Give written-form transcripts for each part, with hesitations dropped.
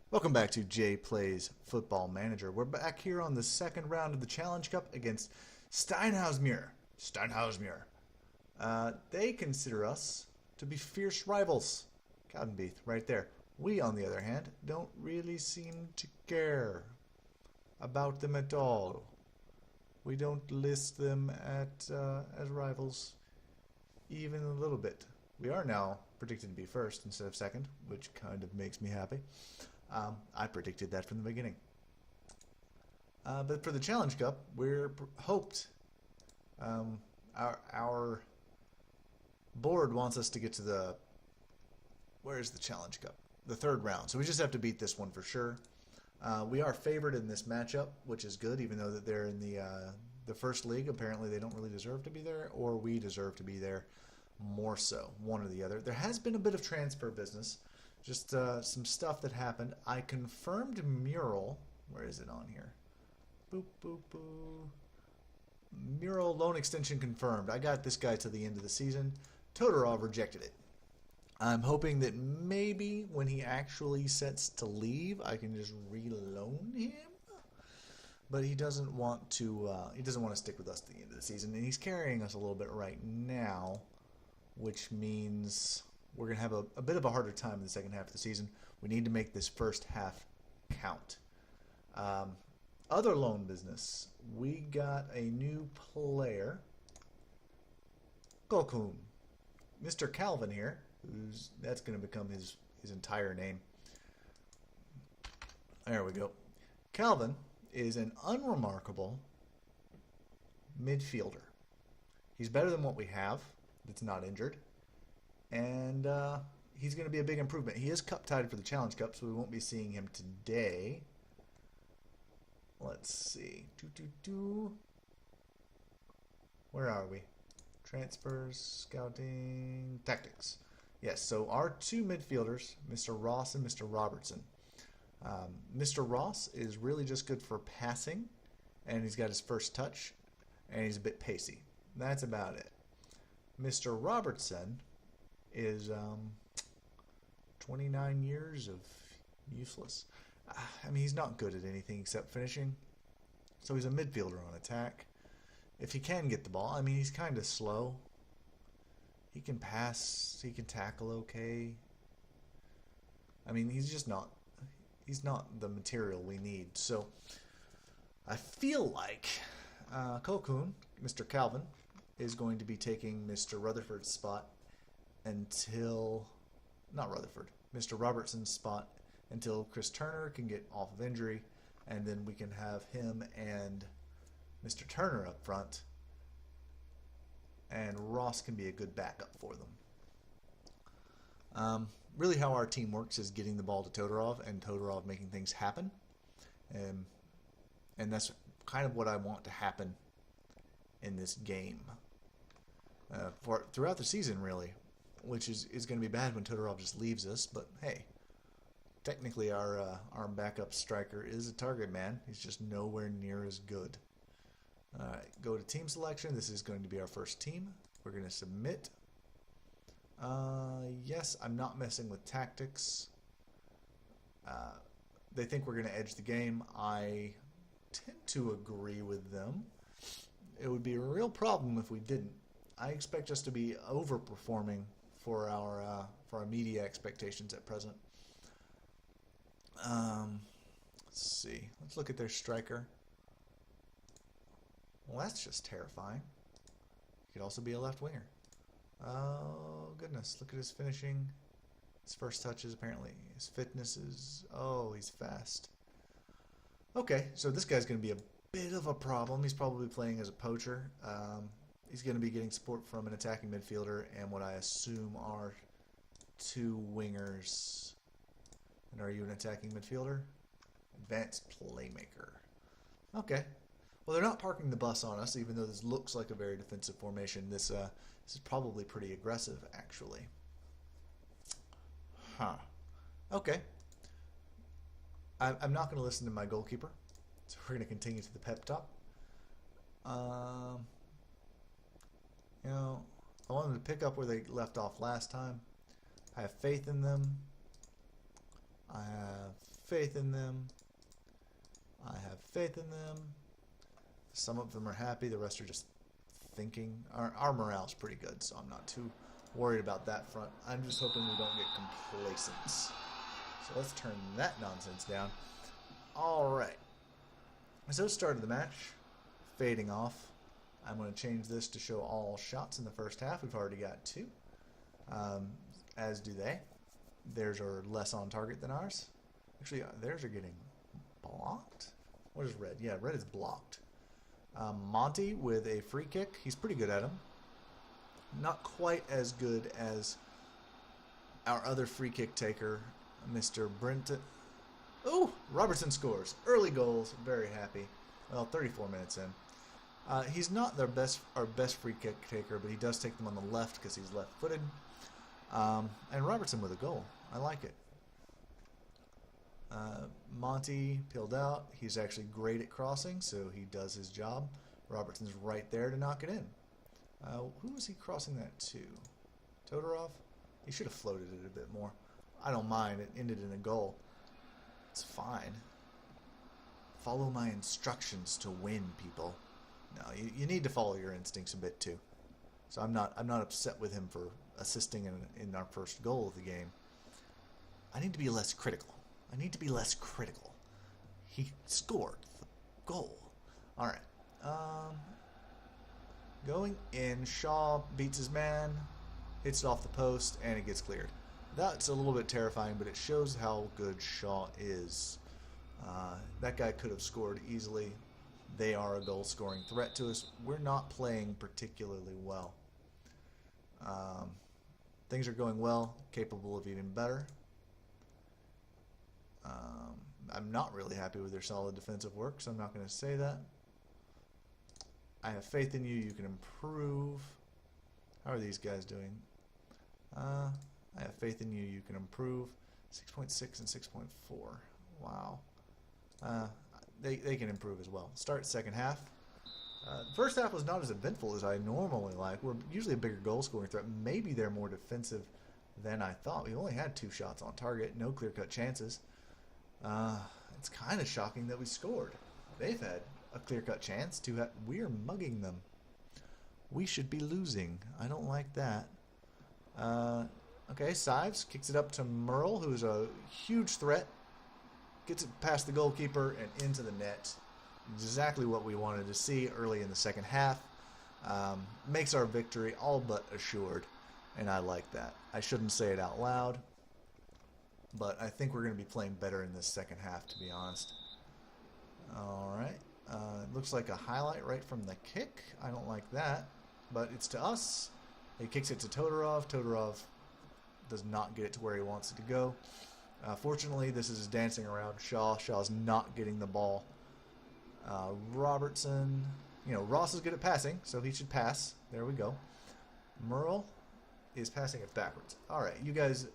Welcome back to Jay Plays Football Manager. We're back here on the second round of the Challenge Cup against Steinhausmuir. They consider us to be fierce rivals. Cowdenbeath, right there. We, on the other hand, don't really seem to care about them at all. We don't list them as rivals even a little bit. We are now predicted to be first instead of second, which kind of makes me happy. I predicted that from the beginning. But for the Challenge Cup, we're hoped. Our board wants us to get to the... Where's the Challenge Cup? The third round. So we just have to beat this one for sure. We are favored in this matchup, which is good, even though that they're in the first league. Apparently they don't really deserve to be there, or we deserve to be there more so, one or the other. There has been a bit of transfer business. Just some stuff that happened. I confirmed Mural. Where is it on here? Boop, boop, boop. Mural loan extension confirmed. I got this guy to the end of the season. Todorov rejected it. I'm hoping that maybe when he actually sets to leave, I can just reloan him. But he doesn't want to. He doesn't want to stick with us to the end of the season, and he's carrying us a little bit right now, which means we're going to have a bit of a harder time in the second half of the season. We need to make this first half count. Other loan business. We got a new player. Gokun. Mr. Calvin here. That's going to become his entire name. There we go. Calvin is an unremarkable midfielder. He's better than what we have that's not injured. And he's going to be a big improvement. He is cup tied for the Challenge Cup, so we won't be seeing him today. Let's see. Where are we? Transfers, scouting, tactics. Yes, so our two midfielders, Mr. Ross and Mr. Robertson. Mr. Ross is really just good for passing, and he's got his first touch, and he's a bit pacey. That's about it. Mr. Robertson is 29 years of useless. I mean, he's not good at anything except finishing. So he's a midfielder on attack. If he can get the ball, I mean, he's kind of slow. He can pass. He can tackle okay. I mean, he's not the material we need. So I feel like Kokun, Mr. Calvin, is going to be taking Mr. Rutherford's spot until, not Rutherford, Mr. Robertson's spot until Chris Turner can get off of injury, and then we can have him and Mr. Turner up front, and Ross can be a good backup for them. Really how our team works is getting the ball to Todorov and Todorov making things happen, and that's kind of what I want to happen in this game. Throughout the season, really, which is going to be bad when Todorov just leaves us, but hey, technically our backup striker is a target man. He's just nowhere near as good. Go to team selection. This is going to be our first team. We're going to submit. Yes, I'm not messing with tactics. They think we're going to edge the game. I tend to agree with them. It would be a real problem if we didn't. I expect us to be overperforming for our media expectations at present. Let's see. Let's look at their striker. Well, that's just terrifying. He could also be a left winger. Oh, goodness. Look at his finishing. His first touches, apparently. His fitness is... Oh, he's fast. Okay, so this guy's going to be a bit of a problem. He's probably playing as a poacher. He's going to be getting support from an attacking midfielder and what I assume are two wingers. And are you an attacking midfielder? Advanced playmaker. Okay. Well, they're not parking the bus on us, even though this looks like a very defensive formation. This is probably pretty aggressive, actually. Huh. Okay. I'm not going to listen to my goalkeeper, so we're going to continue to the pep talk. You know, I want them to pick up where they left off last time. I have faith in them. I have faith in them. I have faith in them. Some of them are happy. The rest are just thinking. Our morale's pretty good, so I'm not too worried about that front. I'm just hoping we don't get complacent. So let's turn that nonsense down. Alright. So start of the match. Fading off. I'm going to change this to show all shots in the first half. We've already got 2. As do they. Theirs are less on target than ours. Actually, theirs are getting blocked. What is red? Yeah, red is blocked. Monty with a free kick. He's pretty good at them. Not quite as good as our other free kick taker, Mr. Brenton. Oh, Robertson scores. Early goals. Very happy. Well, 34 minutes in. He's not our best free kick taker, but he does take them on the left because he's left-footed. And Robertson with a goal. I like it. Monty peeled out. He's actually great at crossing, so he does his job. Robertson's right there to knock it in. Who was he crossing that to? Todorov? He should have floated it a bit more. I don't mind. It ended in a goal. It's fine. Follow my instructions to win, people. No, you need to follow your instincts a bit too. So I'm not upset with him for assisting in our first goal of the game. I need to be less critical. He scored the goal. All right. Going in, Shaw beats his man, hits it off the post, and it gets cleared. That's a little bit terrifying, but it shows how good Shaw is. That guy could have scored easily. They are a goal-scoring threat to us. We're not playing particularly well. Things are going well, capable of even better. I'm not really happy with their solid defensive work, so I'm not going to say that. I have faith in you. You can improve. How are these guys doing? I have faith in you. You can improve. 6.6 and 6.4. Wow. They can improve as well. Start second half. First half was not as eventful as I normally like. We're usually a bigger goal-scoring threat. Maybe they're more defensive than I thought. We only had 2 shots on target. No clear-cut chances. It's kind of shocking that we scored. They've had a clear-cut chance. We're mugging them. We should be losing. I don't like that. Okay, Sives kicks it up to Merle, who's a huge threat. Gets it past the goalkeeper and into the net. Exactly what we wanted to see early in the second half. Makes our victory all but assured, and I like that. I shouldn't say it out loud, but I think we're going to be playing better in this second half, to be honest. Alright. It looks like a highlight right from the kick. I don't like that, but it's to us. He kicks it to Todorov. Todorov does not get it to where he wants it to go. Fortunately, this is dancing around Shaw. Shaw's not getting the ball. Robertson, Ross is good at passing, so he should pass. There we go. Merle is passing it backwards. All right, you guys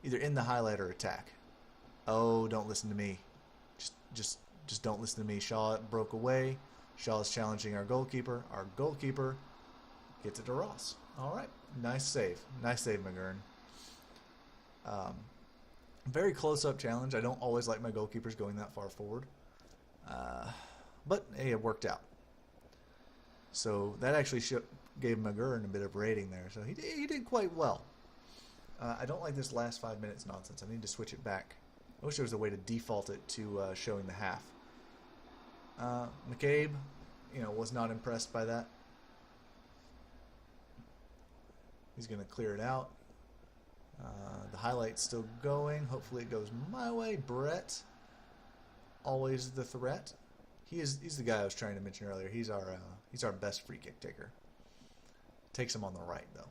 either in the highlight or attack. Oh, don't listen to me. Just don't listen to me. Shaw broke away. Shaw is challenging our goalkeeper. Our goalkeeper gets it to Ross. All right, nice save. Nice save, McGurn. Very close-up challenge. I don't always like my goalkeepers going that far forward. But, hey, it worked out. So that actually gave McGurn a bit of rating there. So he did quite well. I don't like this last 5 minutes nonsense. I need to switch it back. I wish there was a way to default it to showing the half. McCabe, was not impressed by that. He's going to clear it out. The highlight's still going. Hopefully it goes my way. Brett, always the threat. He's the guy I was trying to mention earlier. He's our best free kick taker. Takes him on the right though.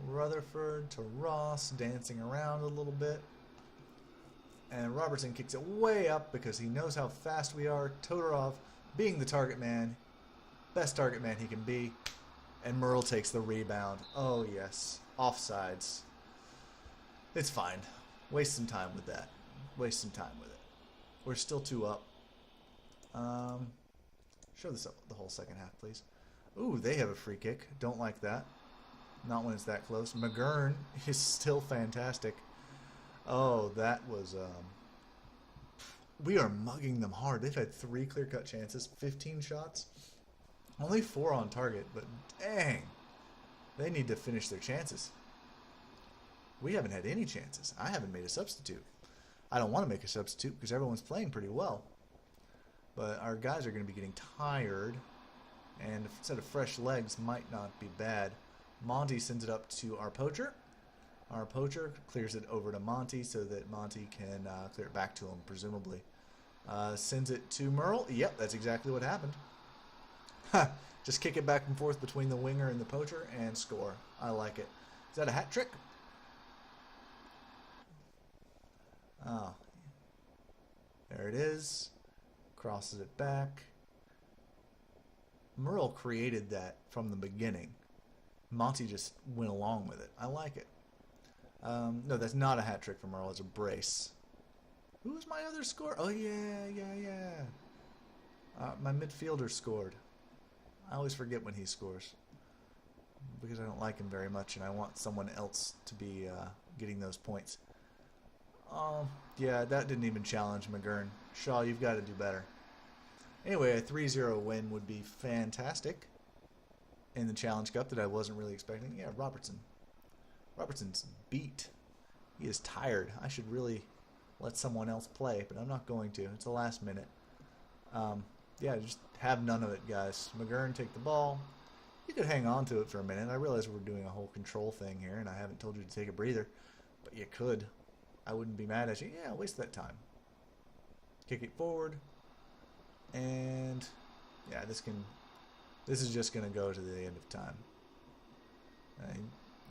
Rutherford to Ross, dancing around a little bit. And Robertson kicks it way up because he knows how fast we are. Todorov, being the target man, best target man he can be. And Merle takes the rebound. Oh, yes. Offsides. It's fine. Waste some time with that. Waste some time with it. We're still 2 up. Show this up the whole second half, please. Ooh, they have a free kick. Don't like that. Not when it's that close. McGurn is still fantastic. Oh, that was... we are mugging them hard. They've had 3 clear-cut chances, 15 shots. Only 4 on target, but dang. They need to finish their chances. We haven't had any chances. I haven't made a substitute. I don't want to make a substitute because everyone's playing pretty well. But our guys are going to be getting tired. And a set of fresh legs might not be bad. Monty sends it up to our poacher. Our poacher clears it over to Monty so that Monty can clear it back to him, presumably. Sends it to Merle. Yep, that's exactly what happened. Just kick it back and forth between the winger and the poacher and score. I like it. Is that a hat trick? Oh. There it is. Crosses it back. Merle created that from the beginning. Monty just went along with it. I like it. No, that's not a hat trick from Merle. It's a brace. Who was my other scorer? Oh, yeah. My midfielder scored. I always forget when he scores because I don't like him very much and I want someone else to be getting those points. Yeah, that didn't even challenge McGurn. Shaw, you've got to do better. Anyway, a 3-0 win would be fantastic in the Challenge Cup that I wasn't really expecting. Yeah, Robertson. Robertson's beat. He is tired. I should really let someone else play, but I'm not going to. It's the last minute. Yeah, just have none of it, guys. McGurn, take the ball. You could hang on to it for a minute. I realize we're doing a whole control thing here, and I haven't told you to take a breather, but you could. I wouldn't be mad at you. Yeah, waste that time. Kick it forward. And yeah, this is just gonna go to the end of time.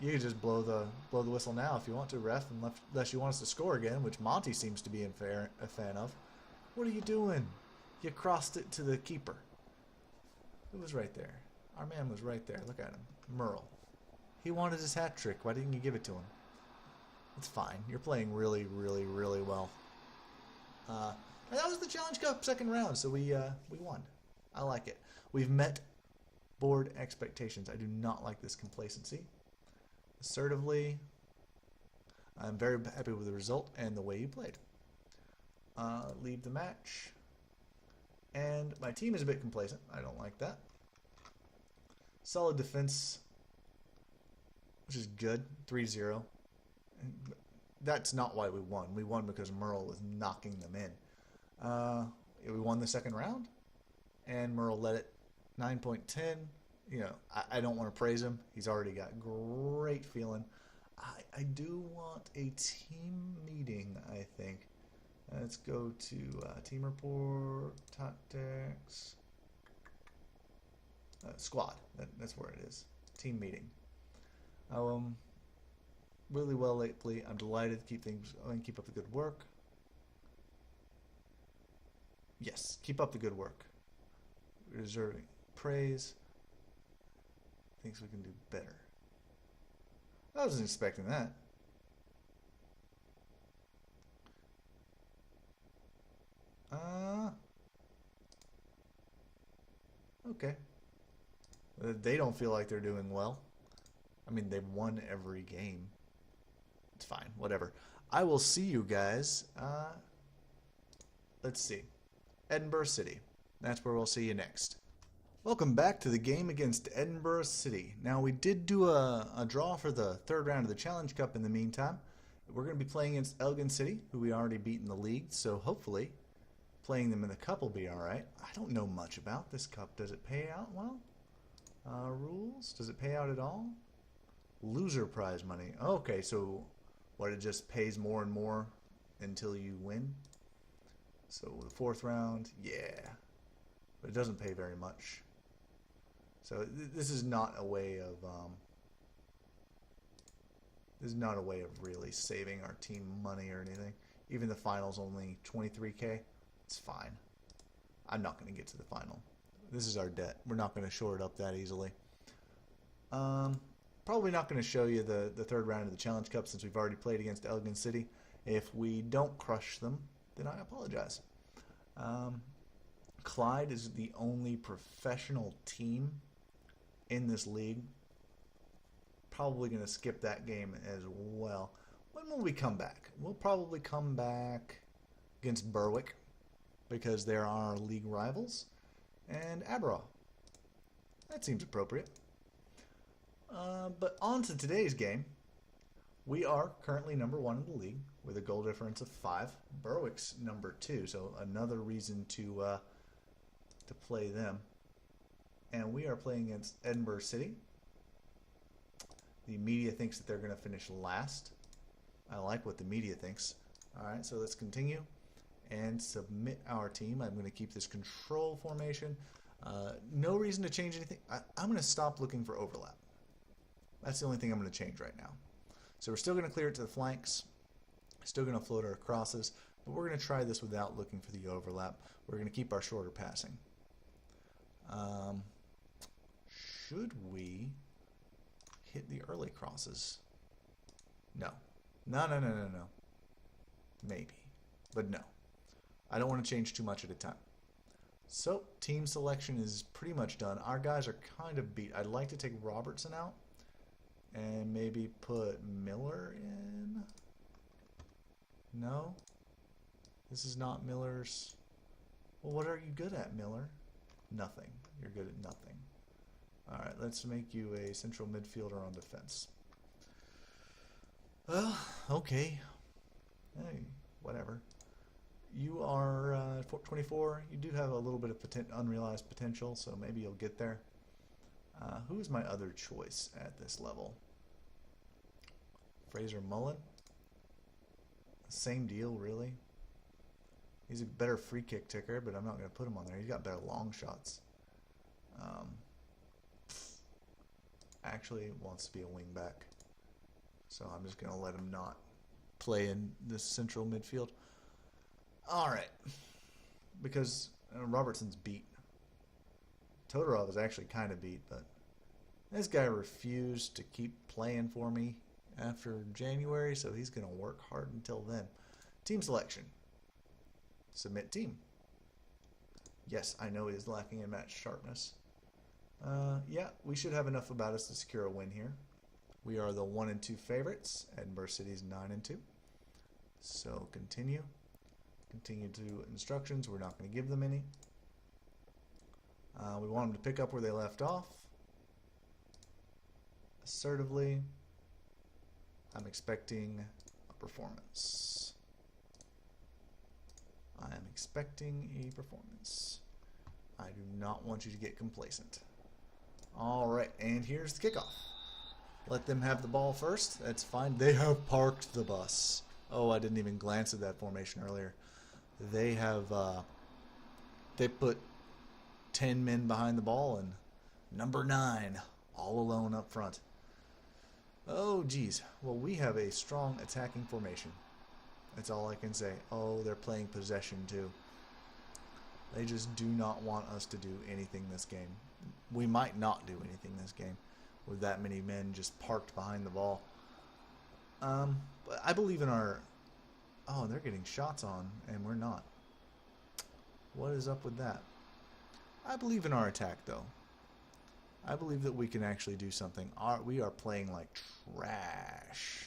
You can just blow the whistle now if you want to, ref, unless you want us to score again, which Monty seems to be a fan of. What are you doing? You crossed it to the keeper. It was right there. Our man was right there. Look at him. Merle. He wanted his hat trick. Why didn't you give it to him? It's fine. You're playing really, really, really well. And that was the Challenge Cup second round, so we won. I like it. We've met board expectations. I do not like this complacency. Assertively, I'm very happy with the result and the way you played. Leave the match. And my team is a bit complacent. I don't like that. Solid defense, which is good. 3-0. That's not why we won. We won because Merle was knocking them in. We won the second round, and Merle led it 9.10. You know, I don't want to praise him. He's already got great feeling. I do want a team meeting, I think. Let's go to team report, tactics, squad. That's where it is. Team meeting. Really well lately. I'm delighted to keep things going. Keep up the good work. Yes, keep up the good work. Deserving praise. Thinks we can do better. I wasn't expecting that. Okay. They don't feel like they're doing well. I mean, they've won every game. It's fine, whatever. I will see you guys. Let's see. Edinburgh City. That's where we'll see you next. Welcome back to the game against Edinburgh City. Now, we did do a draw for the third round of the Challenge Cup in the meantime. We're going to be playing against Elgin City, who we already beat in the league, so hopefully playing them in the cup will be alright. I don't know much about this cup. Does it pay out well? Rules? Does it pay out at all? Loser prize money. Okay, so what, it just pays more and more until you win? So the fourth round, yeah. But it doesn't pay very much. So this is not a way of really saving our team money or anything. Even the final's only 23K. It's fine. I'm not going to get to the final. This is our debt. We're not going to shore it up that easily. Probably not going to show you the third round of the Challenge Cup since we've already played against Elgin City. If we don't crush them, then I apologize. Clyde is the only professional team in this league. Probably going to skip that game as well. When will we come back? We'll probably come back against Berwick because they're our league rivals, and Aberraw. That seems appropriate. But on to today's game. We are currently number 1 in the league with a goal difference of 5. Berwick's number 2, so another reason to play them. And we are playing against Edinburgh City. The media thinks that they're going to finish last. I like what the media thinks. Alright, so let's continue and submit our team. I'm going to keep this control formation. No reason to change anything. I'm going to stop looking for overlap. That's the only thing I'm going to change right now. So we're still going to clear it to the flanks. Still going to float our crosses. But we're going to try this without looking for the overlap. We're going to keep our shorter passing. Should we hit the early crosses? No. No. Maybe. But no. I don't want to change too much at a time. So, team selection is pretty much done. Our guys are kind of beat. I'd like to take Robertson out and maybe put Miller in. No? This is not Miller's. Well, what are you good at, Miller? Nothing. You're good at nothing. Alright, let's make you a central midfielder on defense. Well, okay. Hey, whatever. You are 24. You do have a little bit of unrealized potential, so maybe you'll get there. Who is my other choice at this level? Fraser Mullen? Same deal, really. He's a better free kick ticker, but I'm not going to put him on there. He's got better long shots. Actually wants to be a wing back. So I'm just going to let him not play in this central midfield. Alright. Because Robertson's beat. Todorov is actually kind of beat, but this guy refused to keep playing for me after January, so he's going to work hard until then. Team selection. Submit team. Yes, I know he is lacking in match sharpness. Yeah, we should have enough about us to secure a win here. We are the 1 and 2 favorites. Edinburgh City's 9 and 2. So continue. Continue to instructions. We're not going to give them any. We want them to pick up where they left off. Assertively. I'm expecting a performance. I am expecting a performance. I do not want you to get complacent. Alright, and here's the kickoff. Let them have the ball first. That's fine. They have parked the bus. Oh, I didn't even glance at that formation earlier. They have, they put 10 men behind the ball and number 9 all alone up front. Oh, geez. Well, we have a strong attacking formation. That's all I can say. Oh, they're playing possession too. They just do not want us to do anything this game. We might not do anything this game with that many men just parked behind the ball. But I believe in our... Oh, they're getting shots on, and we're not. What is up with that? I believe in our attack, though. I believe that we can actually do something. We are playing like trash.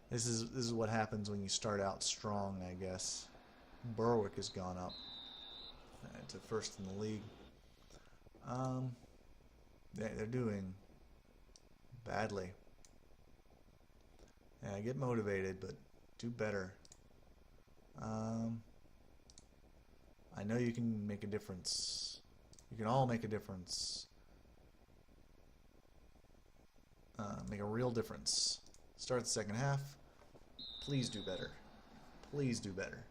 This is what happens when you start out strong, I guess. Berwick has gone up to first in the league. They're doing badly. Yeah, get motivated, but do better. I know you can make a difference. You can all make a difference. Make a real difference. Start the second half. Please do better. Please do better.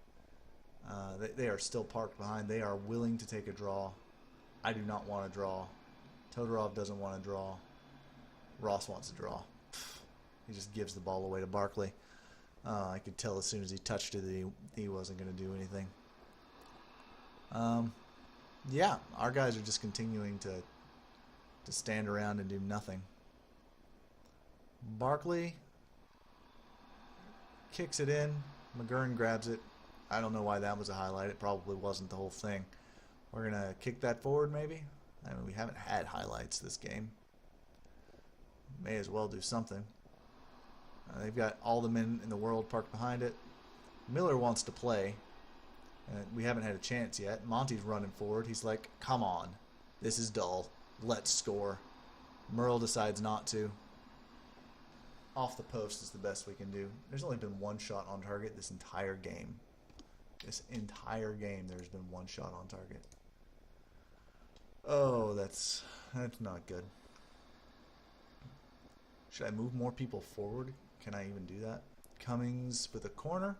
They are still parked behind. They are willing to take a draw. I do not want to draw. Todorov doesn't want to draw. Ross wants to draw. He just gives the ball away to Barkley. I could tell as soon as he touched it that he wasn't going to do anything. Yeah, our guys are just continuing to stand around and do nothing. Barkley kicks it in. McGurn grabs it. I don't know why that was a highlight. It probably wasn't the whole thing. We're going to kick that forward maybe. I mean, we haven't had highlights this game. May as well do something. They've got all the men in the world parked behind it. Miller wants to play. We haven't had a chance yet. Monty's running forward. He's like, come on. This is dull. Let's score. Merle decides not to. Off the post is the best we can do. There's only been one shot on target this entire game. This entire game there's been one shot on target. Oh, that's not good. Should I move more people forward? Can I even do that? Cummings with a corner.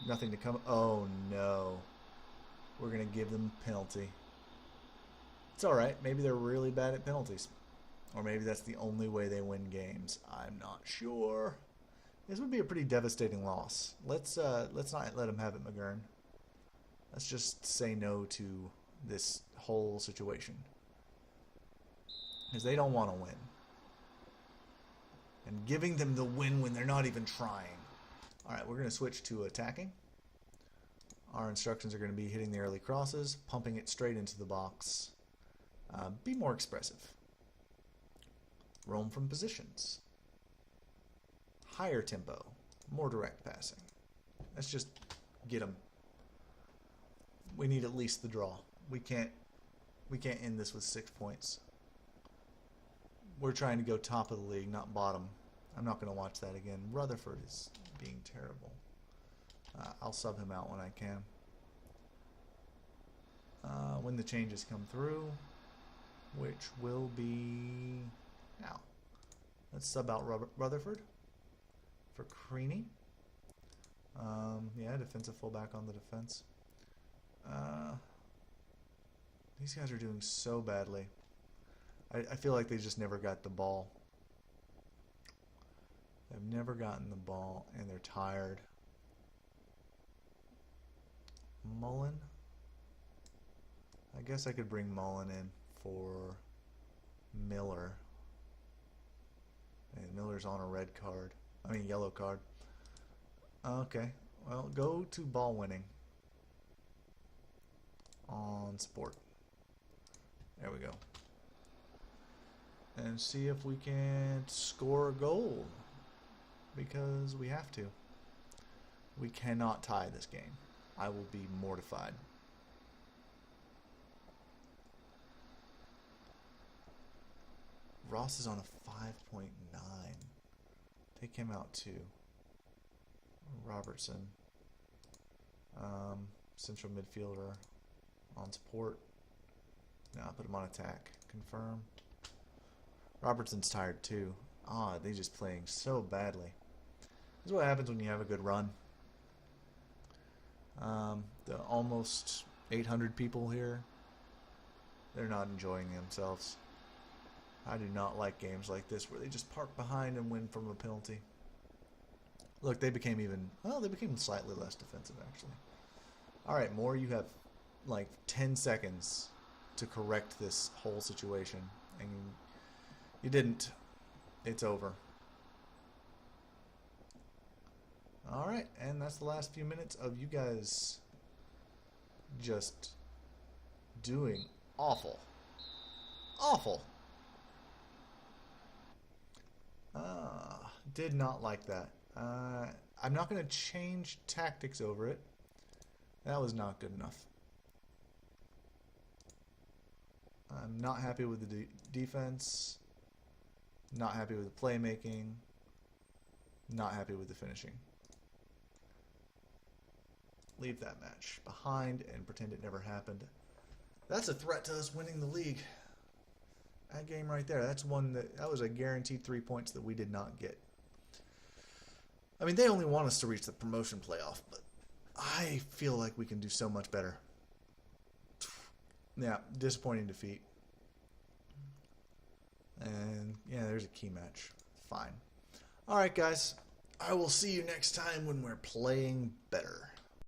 Nothing to come. Oh no. We're going to give them a penalty. It's alright. Maybe they're really bad at penalties. Or maybe that's the only way they win games. I'm not sure. This would be a pretty devastating loss. Let's not let them have it, McGurn. Let's just say no to this whole situation. Because they don't want to win. And giving them the win when they're not even trying. Alright, we're going to switch to attacking. Our instructions are going to be hitting the early crosses, pumping it straight into the box. Be more expressive. Roam from positions. Higher tempo. More direct passing. Let's just get them. We need at least the draw. We can't end this with 6 points. We're trying to go top of the league, not bottom. I'm not going to watch that again. Rutherford is being terrible. I'll sub him out when I can. When the changes come through, which will be now. Let's sub out Rutherford for Creaney. Yeah, defensive fullback on the defense. These guys are doing so badly. I feel like they just never got the ball. They've never gotten the ball, and they're tired. Mullen. I guess I could bring Mullen in for Miller. And Miller's on a red card. I mean, yellow card. Okay. Well, go to ball winning. On sport. There we go. And see if we can score a goal. Because we have to. We cannot tie this game. I will be mortified. Ross is on a 5.9. Take him out too. Robertson. Central midfielder. On support. No, put him on attack. Confirm. Robertson's tired too. They're just playing so badly. This is what happens when you have a good run. The almost 800 people here, they're not enjoying themselves. I do not like games like this where they just park behind and win from a penalty. Look, they became slightly less defensive actually. Alright, Moore, you have like 10 seconds to correct this whole situation. And you didn't. It's over. Alright, and that's the last few minutes of you guys just doing awful. Awful. Did not like that. I'm not going to change tactics over it. That was not good enough. I'm not happy with the defense. Not happy with the playmaking. Not happy with the finishing. Leave that match behind and pretend it never happened. That's a threat to us winning the league. That game right there, that was a guaranteed 3 points that we did not get. I mean, they only want us to reach the promotion playoff, but I feel like we can do so much better. Yeah, disappointing defeat. And yeah, there's a key match. Fine. Alright guys, I will see you next time when we're playing better.